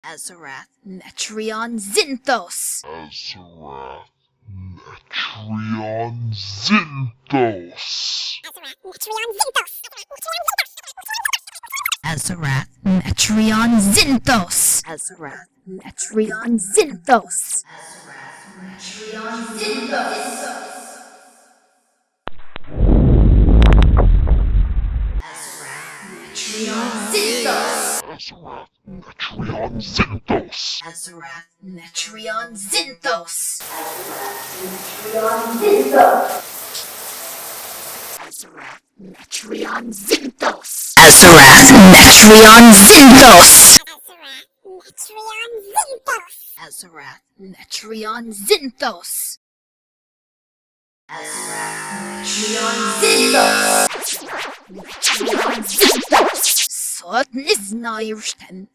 Azarath Metrion Zinthos. Azarath Metrion Zinthos. Azarath Metrion Zinthos. Azarath Metrion Zinthos. Azarath Metrion Zinthos. Azarath Metrion Zinthos. Azarath Metrion Zinthos. Azarath Metrion Zinthos. Azarath Metrion Zinthos. Azarath Metrion Zinthos. Azarath Metrion Zinthos. Sot is na your stem.